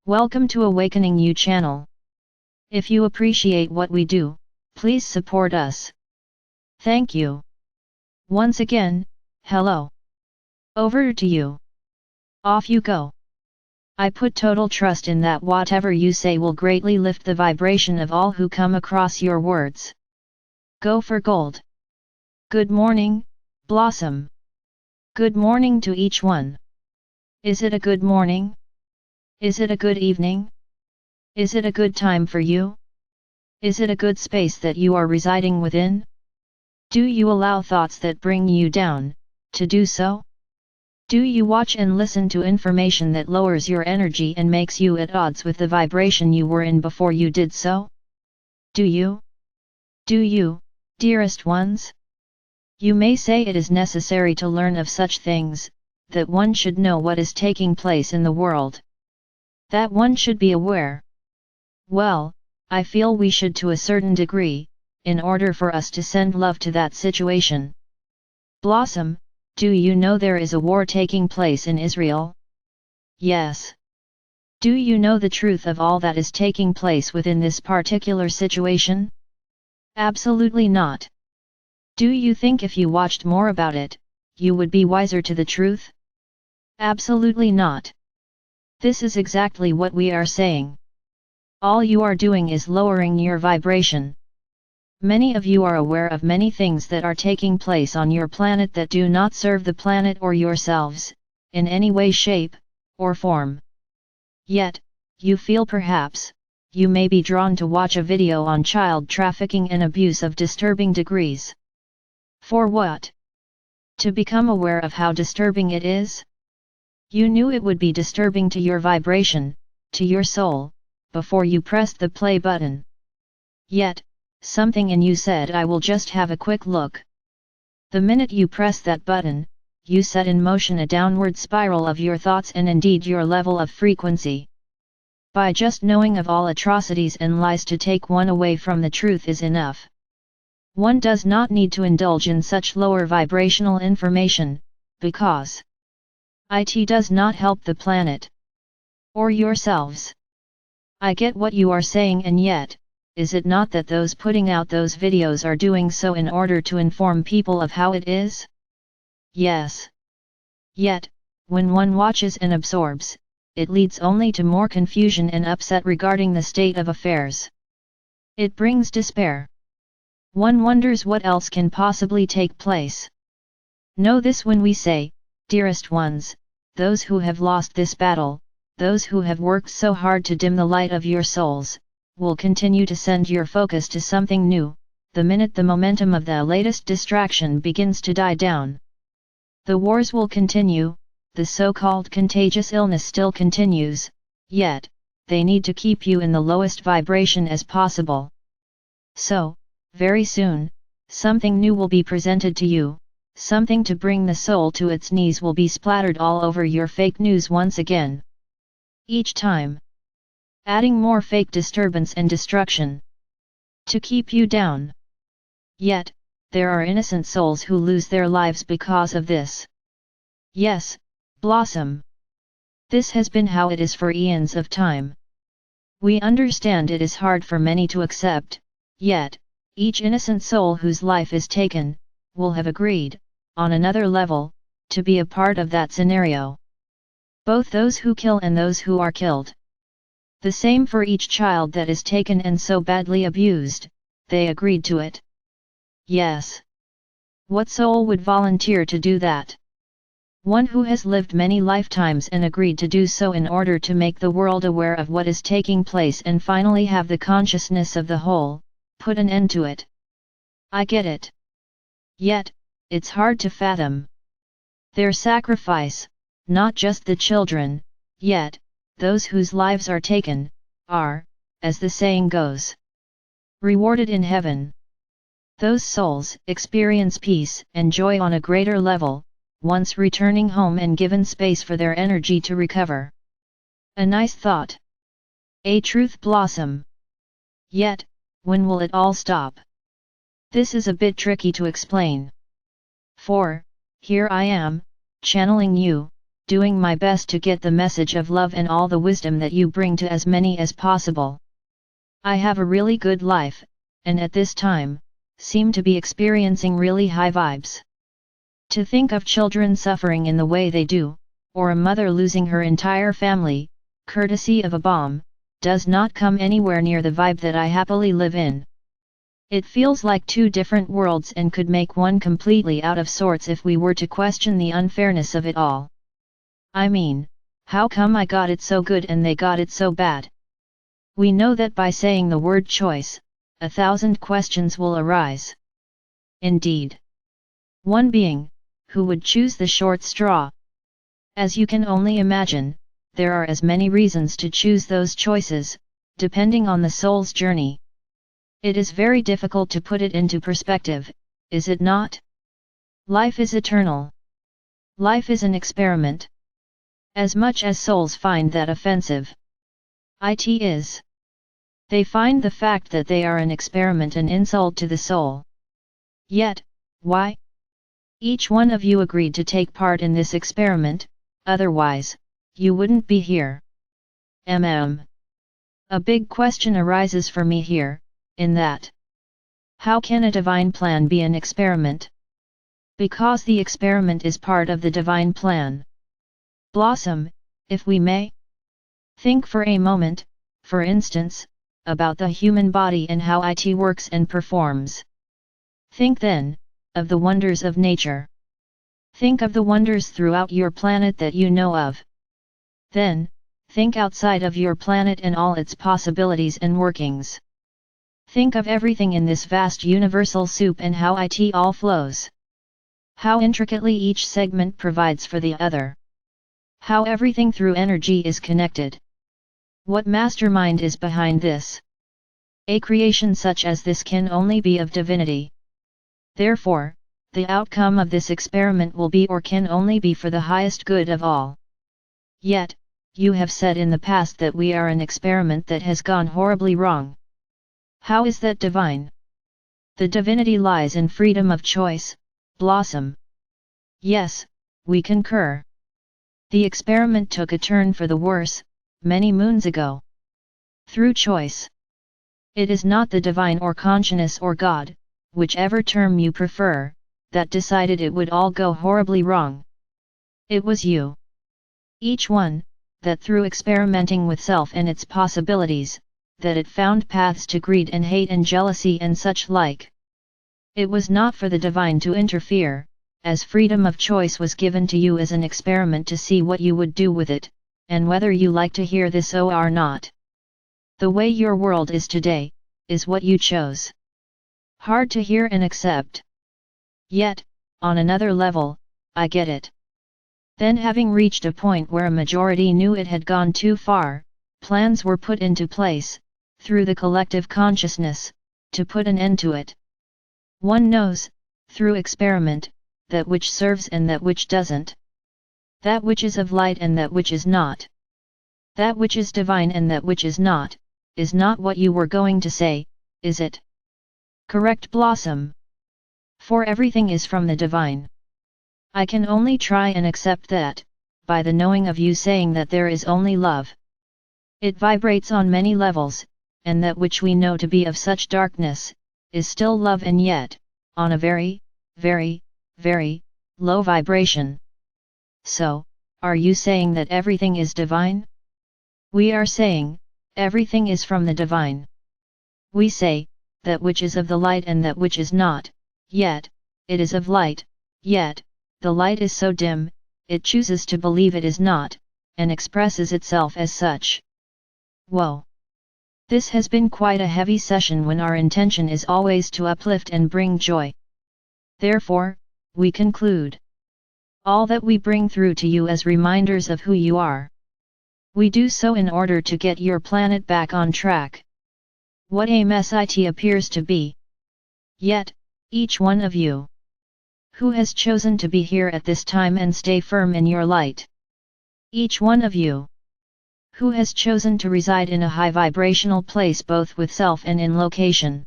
Welcome to Awakening You channel. If you appreciate what we do, please support us. Thank you. Once again, hello. Over to you. Off you go. I put total trust in that whatever you say will greatly lift the vibration of all who come across your words. Go for gold. Good morning, Blossom. Good morning to each one. Is it a good morning? Is it a good evening? Is it a good time for you? Is it a good space that you are residing within? Do you allow thoughts that bring you down, to do so? Do you watch and listen to information that lowers your energy and makes you at odds with the vibration you were in before you did so? Do you? Do you, dearest ones? You may say it is necessary to learn of such things, that one should know what is taking place in the world. That one should be aware. Well, I feel we should to a certain degree, in order for us to send love to that situation. Blossom, do you know there is a war taking place in Israel? Yes. Do you know the truth of all that is taking place within this particular situation? Absolutely not. Do you think if you watched more about it, you would be wiser to the truth? Absolutely not. This is exactly what we are saying. All you are doing is lowering your vibration. Many of you are aware of many things that are taking place on your planet that do not serve the planet or yourselves, in any way, shape, or form. Yet, you feel perhaps, you may be drawn to watch a video on child trafficking and abuse of disturbing degrees. For what? To become aware of how disturbing it is? You knew it would be disturbing to your vibration, to your soul, before you pressed the play button. Yet, something in you said I will just have a quick look. The minute you press that button, you set in motion a downward spiral of your thoughts and indeed your level of frequency. By just knowing of all atrocities and lies to take one away from the truth is enough. One does not need to indulge in such lower vibrational information, because it does not help the planet. Or yourselves. I get what you are saying, and yet, is it not that those putting out those videos are doing so in order to inform people of how it is? Yes. Yet, when one watches and absorbs, it leads only to more confusion and upset regarding the state of affairs. It brings despair. One wonders what else can possibly take place. Know this when we say, dearest ones, those who have lost this battle, those who have worked so hard to dim the light of your souls, will continue to send your focus to something new, the minute the momentum of the latest distraction begins to die down. The wars will continue, the so-called contagious illness still continues, yet, they need to keep you in the lowest vibration as possible. So, very soon, something new will be presented to you, something to bring the soul to its knees will be splattered all over your fake news once again. Each time, adding more fake disturbance and destruction to keep you down. Yet, there are innocent souls who lose their lives because of this. Yes, Blossom. This has been how it is for eons of time. We understand it is hard for many to accept, yet, each innocent soul whose life is taken, will have agreed, on another level, to be a part of that scenario. Both those who kill and those who are killed. The same for each child that is taken and so badly abused, they agreed to it. Yes. What soul would volunteer to do that? One who has lived many lifetimes and agreed to do so in order to make the world aware of what is taking place and finally have the consciousness of the whole, put an end to it. I get it. Yet, it's hard to fathom. Their sacrifice, not just the children, yet, those whose lives are taken, are, as the saying goes, rewarded in heaven. Those souls experience peace and joy on a greater level, once returning home and given space for their energy to recover. A nice thought. A truth, Blossom. Yet, when will it all stop? This is a bit tricky to explain. For, here I am, channeling you, doing my best to get the message of love and all the wisdom that you bring to as many as possible. I have a really good life, and at this time, seem to be experiencing really high vibes. To think of children suffering in the way they do, or a mother losing her entire family, courtesy of a bomb, does not come anywhere near the vibe that I happily live in. It feels like two different worlds and could make one completely out of sorts if we were to question the unfairness of it all. I mean, how come I got it so good and they got it so bad? We know that by saying the word choice, 1,000 questions will arise. Indeed. One being, who would choose the short straw? As you can only imagine, there are as many reasons to choose those choices, depending on the soul's journey. It is very difficult to put it into perspective, is it not? Life is eternal. Life is an experiment. As much as souls find that offensive, it is. They find the fact that they are an experiment an insult to the soul. Yet, why? Each one of you agreed to take part in this experiment, otherwise, you wouldn't be here. A big question arises for me here, in that. How can a divine plan be an experiment? Because the experiment is part of the divine plan. Blossom, if we may. Think for a moment, for instance, about the human body and how it works and performs. Think then, of the wonders of nature. Think of the wonders throughout your planet that you know of. Then, think outside of your planet and all its possibilities and workings. Think of everything in this vast universal soup and how it all flows. How intricately each segment provides for the other. How everything through energy is connected. What mastermind is behind this? A creation such as this can only be of divinity. Therefore, the outcome of this experiment will be or can only be for the highest good of all. Yet, you have said in the past that we are an experiment that has gone horribly wrong. How is that divine? The divinity lies in freedom of choice, Blossom. Yes, we concur. The experiment took a turn for the worse, many moons ago. Through choice. It is not the divine or consciousness or God, whichever term you prefer, that decided it would all go horribly wrong. It was you. Each one, that through experimenting with self and its possibilities, that it found paths to greed and hate and jealousy and such like. It was not for the divine to interfere, as freedom of choice was given to you as an experiment to see what you would do with it, and whether you like to hear this or not. The way your world is today, is what you chose. Hard to hear and accept. Yet, on another level, I get it. Then having reached a point where a majority knew it had gone too far, plans were put into place, through the collective consciousness, to put an end to it. One knows, through experiment, that which serves and that which doesn't. That which is of light and that which is not. That which is divine and that which is not what you were going to say, is it? Correct, Blossom. For everything is from the divine. I can only try and accept that, by the knowing of you saying that there is only love. It vibrates on many levels, and that which we know to be of such darkness, is still love and yet, on a very, very, very, low vibration. So, are you saying that everything is divine? We are saying, everything is from the divine. We say, that which is of the light and that which is not, yet, it is of light, yet, the light is so dim, it chooses to believe it is not, and expresses itself as such. Whoa! This has been quite a heavy session when our intention is always to uplift and bring joy. Therefore, we conclude. All that we bring through to you as reminders of who you are. We do so in order to get your planet back on track. What a mess it appears to be. Yet, each one of you, who has chosen to be here at this time and stay firm in your light. Each one of you, who has chosen to reside in a high vibrational place both with self and in location,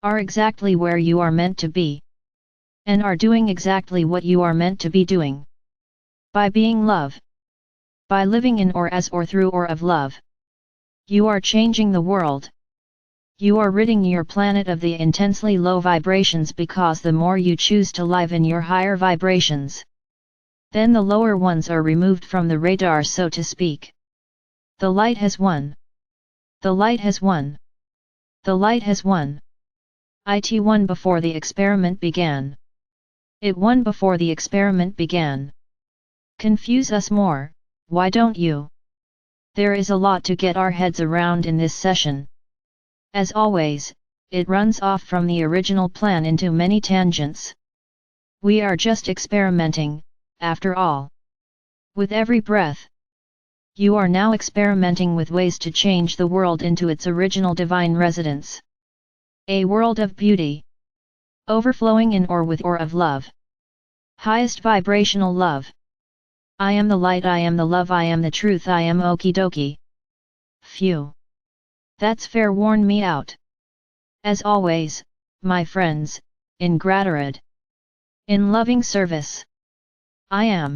are exactly where you are meant to be. And are doing exactly what you are meant to be doing. By being love. By living in or as or through or of love. You are changing the world. You are ridding your planet of the intensely low vibrations, because the more you choose to live in your higher vibrations, then the lower ones are removed from the radar, so to speak. The light has won. The light has won. The light has won. It won before the experiment began. It won before the experiment began. Confuse us more, why don't you? There is a lot to get our heads around in this session. As always, it runs off from the original plan into many tangents. We are just experimenting, after all. With every breath, you are now experimenting with ways to change the world into its original divine residence. A world of beauty. Overflowing in or with or of love. Highest vibrational love. I am the light, I am the love, I am the truth, I am okie dokie. Phew. That's fair, warn me out. As always, my friends, in gratitude. In loving service. I am.